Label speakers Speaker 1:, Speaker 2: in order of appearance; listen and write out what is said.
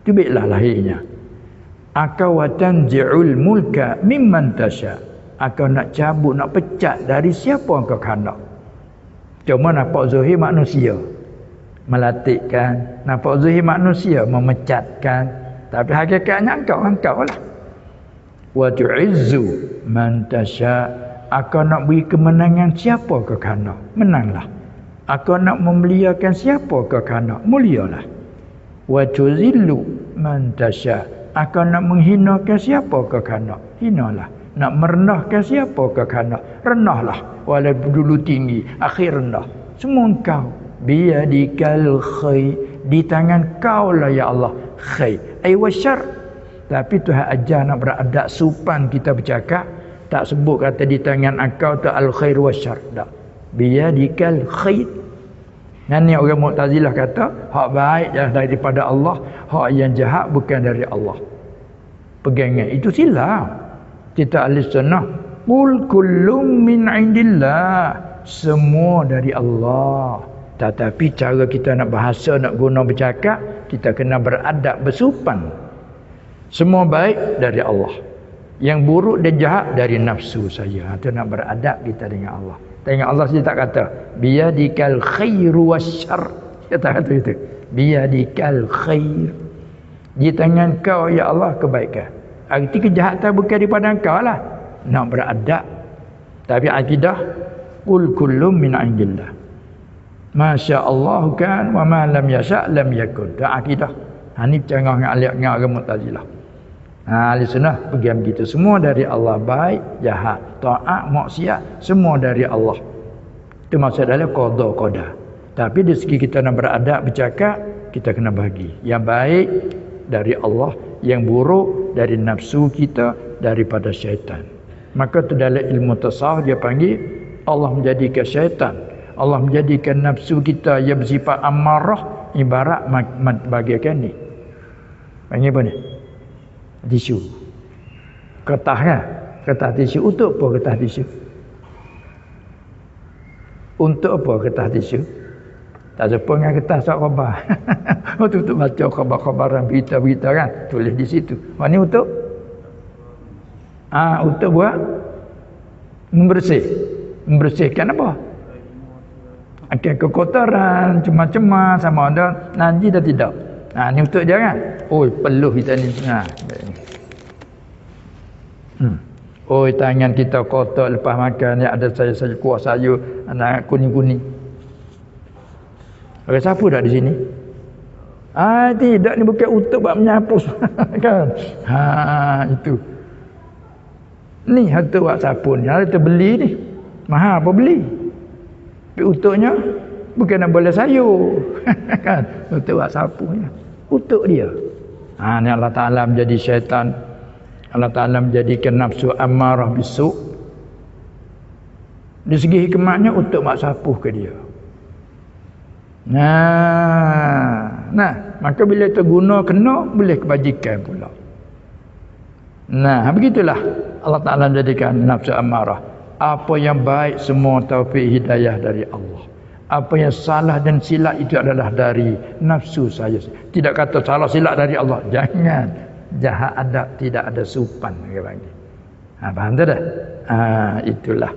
Speaker 1: Itu baiklah lahirnya. Akau tanzi'ul mulka mimman tasha. Akau nak cabut, nak pecat dari siapa engkau kehendak. Cuma nampak zahir manusia melatihkan, nampak zahir manusia memecatkan, tapi hakikatnya engkau lah. Wa tu'izzu man tasha. Akau nak beri kemenangan siapa kau kehendak, menanglah. Akau nak memuliakan siapa kau kehendak, mulialah. Wa tuzillu man tasha. Akau nak menghinakan siapa kau kehendak, hinalah. Nak merendahkan siapa kau kehendak, rendahlah. Walaupun dulu tinggi, akhir rendah. Semua engkau. Biyadikal khair. Di tangan kau lah ya Allah khair. Ay wasyar. Tapi Tuhan ajar nak beradab sopan kita bercakap. Tak sebut kata di tangan engkau tu al khair wasyar. Tak. Biyadikal khair. Ni orang Mu'tazilah kata hak baik daripada Allah, hak yang jahat bukan dari Allah. Pegangan itu silap. Kita ahli sunnah qul kullum min indillah, semua dari Allah. Tetapi cara kita nak bahasa, nak guna bercakap, kita kena beradab, bersopan. Semua baik dari Allah, yang buruk dan jahat dari nafsu saya. Itu nak beradab kita dengan Allah. Tengok Allah sendiri tak kata biyadikal khairu wasyarr. Dia tak kata itu. Biyadikal khair. Di tangan kau ya Allah kebaikan. Arti kejahatan bukan daripada engkau lah. Nak beradab. Tapi akidah qul kullum min indillah. Masya Allah kan wa ma lam yasha lam yakun. Itu akidah. Ni cengah dengan orang Mu'tazilah. Ahli sunnah pergi begitu. Semua dari Allah, baik, jahat, taat, maksiat, semua dari Allah. Itu maksud dalam qada qada. Tapi di segi kita nak beradab bercakap, kita kena bagi. Yang baik dari Allah, yang buruk dari nafsu kita, daripada syaitan. Maka tu dalam ilmu tasawuf dia panggil Allah menjadikan syaitan, Allah menjadikan nafsu kita yang bersifat amarah ibarat bagaikan ni. Panggil apa ni? Tisu. Kertas kan? Kertas tisu. Untuk apa kertas tisu? Untuk apa kertas tisu? Tak sepa dengan kertas surat khabar. Untuk baca khabar-khabaran, berita-berita kan? Tulis di situ. Ini untuk? Untuk buat? Membersihkan apa? Kekotoran, cuma-cuma sama ada najis dan tidak. Ni untuk dia kan? Peluh kita ni. Tangan kita kotor lepas makan, ya ada saya kuah sayur anak kuning-kuning. Orang sapu tak di sini? Tidak, ni bukan untuk buat menyapu kan? Itu. Ni untuk buat sapu ni. Kalau kita beli ni, mahal apa beli? Tapi untuknya bukan nak boleh sayur kan? Untuk buat sapu ni. Untuk dia. Ni Allah Ta'ala menjadi syaitan. Allah Ta'ala menjadikan nafsu amarah bisu'. Di segi hikmatnya untuk mak sapuh ke dia. Maka bila terguna kena, boleh kebajikan pula. Begitulah Allah Ta'ala menjadikan nafsu amarah. Apa yang baik semua taufik hidayah dari Allah. Apa yang salah dan silap itu adalah dari nafsu saya. Tidak kata salah silap dari Allah. Jangan. Jahat adab, tidak ada sopan. Faham tak dah? Itulah.